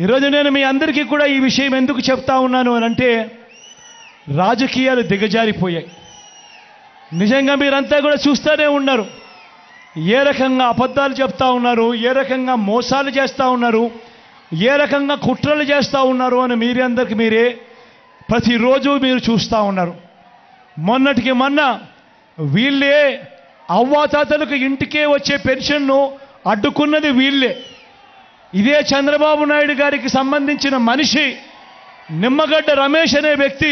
ఈరోజు నేను మీ అందరికీ కూడా ఈ విషయం ఎందుకు చెప్తా ఉన్నాను అని అంటే, రాజకీయాలు దిగజారిపోయాయి. నిజంగా మీరంతా కూడా చూస్తూనే ఉన్నారు, ఏ రకంగా అబద్ధాలు చెప్తా ఉన్నారు, ఏ రకంగా మోసాలు చేస్తూ ఉన్నారు, ఏ రకంగా కుట్రలు చేస్తూ ఉన్నారు అని మీరందరికీ మీరే ప్రతిరోజు మీరు చూస్తూ ఉన్నారు. మొన్నటికి మొన్న వీళ్ళే అవ్వాతాతలకు ఇంటికే వచ్చే పెన్షన్ను అడ్డుకున్నది వీళ్ళే. ఇదే చంద్రబాబు నాయుడు గారికి సంబంధించిన మనిషి నిమ్మగడ్డ రమేష్ అనే వ్యక్తి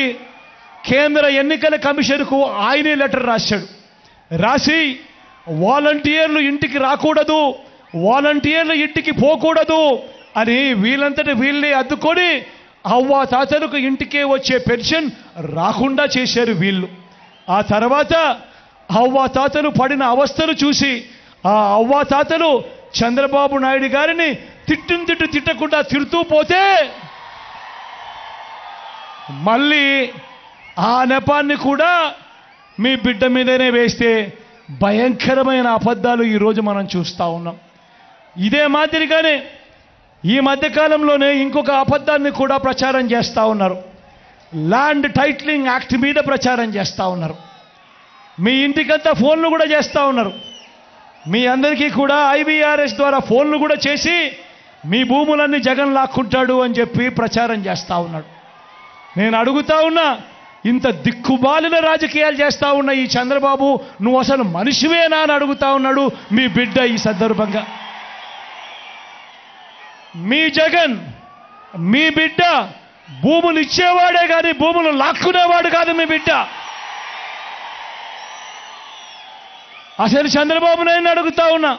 కేంద్ర ఎన్నికల కమిషన్కు ఆయనే లెటర్ రాశాడు. రాసి వాలంటీర్లు ఇంటికి రాకూడదు, వాలంటీర్లు ఇంటికి పోకూడదు అని వీళ్ళంతటి వీళ్ళే అడ్డుకొని అవ్వాతాతలకు ఇంటికే వచ్చే పెన్షన్ రాకుండా చేశారు వీళ్ళు. ఆ తర్వాత అవ్వాతాతలు పడిన అవస్థలు చూసి ఆ అవ్వాతాతలు చంద్రబాబు నాయుడు గారిని తిట్టకుండా తిడుతూ పోతే మళ్ళీ ఆ నెపాన్ని కూడా మీ బిడ్డ మీదనే వేస్తే భయంకరమైన అబద్ధాలు ఈరోజు మనం చూస్తూ ఉన్నాం. ఇదే మాదిరిగానే ఈ మధ్యకాలంలోనే ఇంకొక అబద్ధాన్ని కూడా ప్రచారం చేస్తూ ఉన్నారు. ల్యాండ్ టైటిలింగ్ యాక్ట్ మీద ప్రచారం చేస్తూ ఉన్నారు. మీ ఇంటికంతా ఫోన్లు కూడా చేస్తూ ఉన్నారు. మీ అందరికీ కూడా IVRS ద్వారా ఫోన్లు కూడా చేసి మీ భూములన్నీ జగన్ లాక్కుంటాడు అని చెప్పి ప్రచారం చేస్తూ ఉన్నాడు. నేను అడుగుతా ఉన్నా, ఇంత దిక్కుబాలిన రాజకీయాలు చేస్తూ ఉన్న ఈ చంద్రబాబు, నువ్వు అసలు మనిషివేనా అని అడుగుతా ఉన్నాడు మీ బిడ్డ. ఈ సందర్భంగా మీ జగన్, మీ బిడ్డ భూములు ఇచ్చేవాడే కానీ భూములు లాక్కునేవాడు కాదు మీ బిడ్డ. అసలు చంద్రబాబు నాయుడు అడుగుతా ఉన్నా,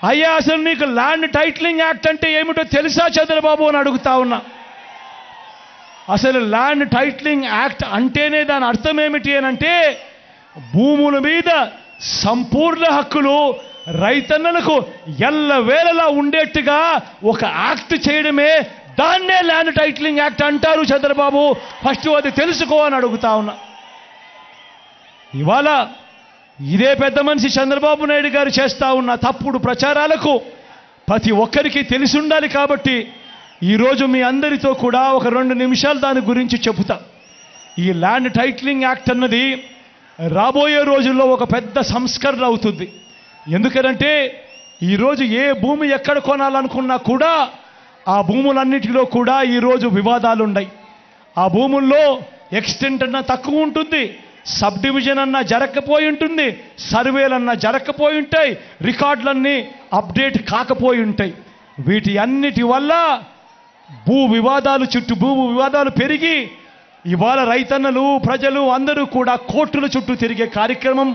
అయ్యా అసలు నీకు ల్యాండ్ టైటిలింగ్ యాక్ట్ అంటే ఏమిటో తెలుసా చంద్రబాబు అని అడుగుతా ఉన్నా. అసలు ల్యాండ్ టైటిలింగ్ యాక్ట్ అంటేనే దాని అర్థం ఏమిటి అని అంటే, భూముల మీద సంపూర్ణ హక్కులు రైతన్నలకు ఎల్లవేళలా ఉండేట్టుగా ఒక యాక్ట్ చేయడమే, దాన్నే ల్యాండ్ టైటిలింగ్ యాక్ట్ అంటారు చంద్రబాబు. ఫస్ట్ అది తెలుసుకో అని అడుగుతా ఉన్నా. ఇవాళ ఇదే పెద్ద మనిషి చంద్రబాబు నాయుడు గారు చేస్తూ ఉన్న తప్పుడు ప్రచారాలకు ప్రతి ఒక్కరికి తెలిసి ఉండాలి. కాబట్టి ఈరోజు మీ అందరితో కూడా ఒక 2 నిమిషాలు దాని గురించి చెబుతా. ఈ ల్యాండ్ టైటిలింగ్ యాక్ట్ అన్నది రాబోయే రోజుల్లో ఒక పెద్ద సంస్కరణ అవుతుంది. ఎందుకంటే ఈరోజు ఏ భూమి ఎక్కడ కొనాలనుకున్నా కూడా ఆ భూములన్నిటిలో కూడా ఈరోజు వివాదాలు ఉన్నాయి. ఆ భూముల్లో ఎక్స్టెంట్ అన్నా తక్కువ ఉంటుంది, సబ్ డివిజన్ అన్నా జరగకపోయి ఉంటుంది, సర్వేలన్నా జరగకపోయి ఉంటాయి, రికార్డులన్నీ అప్డేట్ కాకపోయి ఉంటాయి. వీటి అన్నిటి వల్ల భూ వివాదాలు పెరిగి ఇవాళ రైతన్నలు, ప్రజలు అందరూ కూడా కోర్టుల చుట్టూ తిరిగే కార్యక్రమం,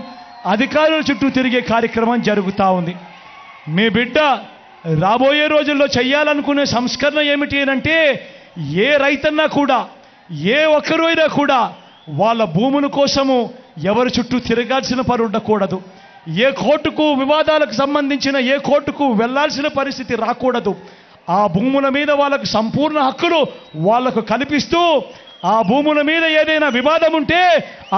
అధికారుల చుట్టూ తిరిగే కార్యక్రమం జరుగుతూ ఉంది. మీ బిడ్డ రాబోయే రోజుల్లో చేయాలనుకునే సంస్కరణ ఏమిటి అంటే, ఏ రైతన్నా కూడా, ఏ ఒక్కరైనా కూడా వాళ్ళ భూముల కోసము ఎవరి చుట్టూ తిరగాల్సిన పని ఉండకూడదు. ఏ కోర్టుకు వివాదాలకు సంబంధించిన ఏ కోర్టుకు వెళ్లాల్సిన పరిస్థితి రాకూడదు. ఆ భూముల మీద వాళ్ళకు సంపూర్ణ హక్కులు వాళ్లకు కల్పిస్తూ, ఆ భూముల మీద ఏదైనా వివాదం ఉంటే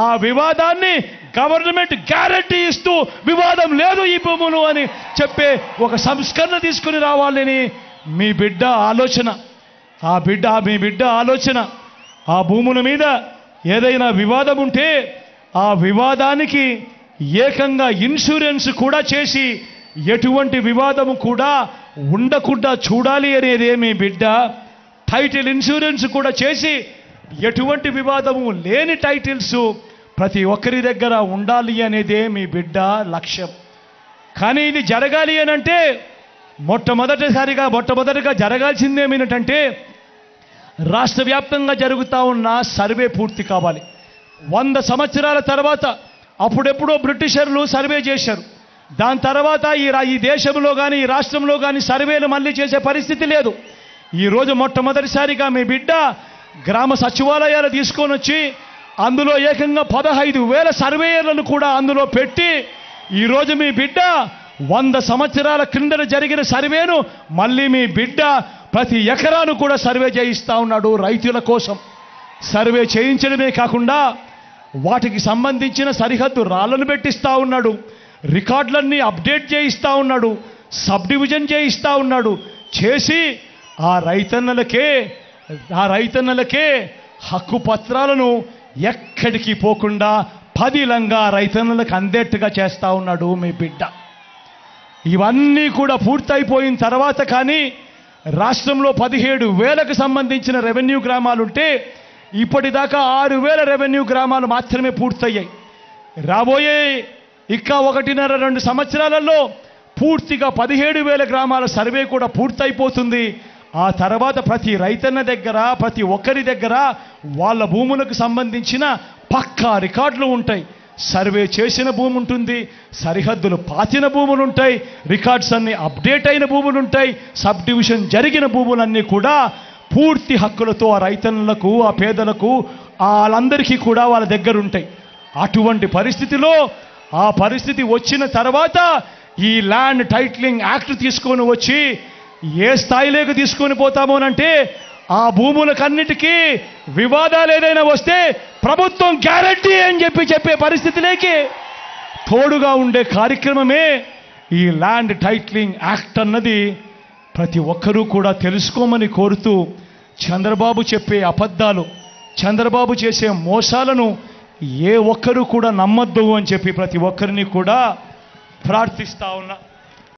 ఆ వివాదాన్ని గవర్నమెంట్ గ్యారంటీ ఇస్తూ, వివాదం లేదు ఈ భూములు అని చెప్పే ఒక సంస్కరణ తీసుకుని రావాలని మీ బిడ్డ ఆలోచన. మీ బిడ్డ ఆలోచన ఆ భూముల మీద ఏదైనా వివాదం ఉంటే ఆ వివాదానికి ఏకంగా ఇన్సూరెన్స్ కూడా చేసి ఎటువంటి వివాదము కూడా ఉండకుండా చూడాలి అనేదే మీ బిడ్డ. టైటిల్ ఇన్సూరెన్స్ కూడా చేసి ఎటువంటి వివాదము లేని టైటిల్స్ ప్రతి ఒక్కరి దగ్గర ఉండాలి అనేదే మీ బిడ్డ లక్ష్యం. కానీ ఇది జరగాలి అని అంటే మొట్టమొదటిగా జరగాల్సిందేమిటంటే, రాష్ట్ర వ్యాప్తంగా జరుగుతూ ఉన్న సర్వే పూర్తి కావాలి. 100 సంవత్సరాల తర్వాత అప్పుడెప్పుడో బ్రిటిషర్లు సర్వే చేశారు. దాని తర్వాత ఈ దేశంలో కానీ ఈ రాష్ట్రంలో కానీ సర్వేలు మళ్ళీ చేసే పరిస్థితి లేదు. ఈరోజు మొట్టమొదటిసారిగా మీ బిడ్డ గ్రామ సచివాలయాలు తీసుకొని వచ్చి అందులో ఏకంగా 15,000 సర్వేయర్లను కూడా అందులో పెట్టి ఈరోజు మీ బిడ్డ 100 సంవత్సరాల క్రిందట జరిగిన సర్వేను మళ్ళీ మీ బిడ్డ ప్రతి ఎకరాను కూడా సర్వే చేయిస్తూ ఉన్నాడు. రైతుల కోసం సర్వే చేయించడమే కాకుండా వాటికి సంబంధించిన సరిహద్దు రాళ్లను పెట్టిస్తూ ఉన్నాడు, రికార్డులన్నీ అప్డేట్ చేయిస్తూ ఉన్నాడు, సబ్ డివిజన్ చేయిస్తూ ఉన్నాడు. చేసి ఆ రైతన్నలకే హక్కు పత్రాలను ఎక్కడికి పోకుండా పదిలంగా రైతన్నలకు అందేట్టుగా చేస్తా ఉన్నాడు మీ బిడ్డ. ఇవన్నీ కూడా పూర్తయిపోయిన తర్వాత కానీ రాష్ట్రంలో 17,000కు సంబంధించిన రెవెన్యూ గ్రామాలుంటే ఇప్పటిదాకా 6,000 రెవెన్యూ గ్రామాలు మాత్రమే పూర్తయ్యాయి. రాబోయే ఇంకా 1.5-2 సంవత్సరాలలో పూర్తిగా 17,000 గ్రామాల సర్వే కూడా పూర్తయిపోతుంది. ఆ తర్వాత ప్రతి రైతన్న దగ్గర, ప్రతి ఒక్కరి దగ్గర వాళ్ళ భూములకు సంబంధించిన పక్కా రికార్డులు ఉంటాయి. సర్వే చేసిన భూమి ఉంటుంది, సరిహద్దులు పాతిన భూములు ఉంటాయి, రికార్డ్స్ అన్ని అప్డేట్ అయిన భూములు ఉంటాయి, సబ్ డివిజన్ జరిగిన భూములన్నీ కూడా పూర్తి హక్కులతో ఆ రైతన్నులకు, ఆ పేదలకు, వాళ్ళందరికీ కూడా వాళ్ళ దగ్గర ఉంటాయి. అటువంటి పరిస్థితిలో ఆ పరిస్థితి వచ్చిన తర్వాత ఈ ల్యాండ్ టైటిలింగ్ యాక్ట్ తీసుకొని వచ్చి ఏ స్థాయిలోకి తీసుకొని పోతామోనంటే ఆ భూములకన్నిటికీ వివాదాలు ఏదైనా వస్తే ప్రభుత్వం గ్యారంటీ అని చెప్పే పరిస్థితిలోకి తోడుగా ఉండే కార్యక్రమమే ఈ ల్యాండ్ టైటిలింగ్ యాక్ట్ అన్నది ప్రతి ఒక్కరూ కూడా తెలుసుకోమని కోరుతూ, చంద్రబాబు చెప్పే అబద్ధాలు, చంద్రబాబు చేసే మోసాలను ఏ ఒక్కరూ కూడా నమ్మొద్దు అని చెప్పి ప్రతి ఒక్కరిని కూడా ప్రార్థిస్తా ఉన్నా.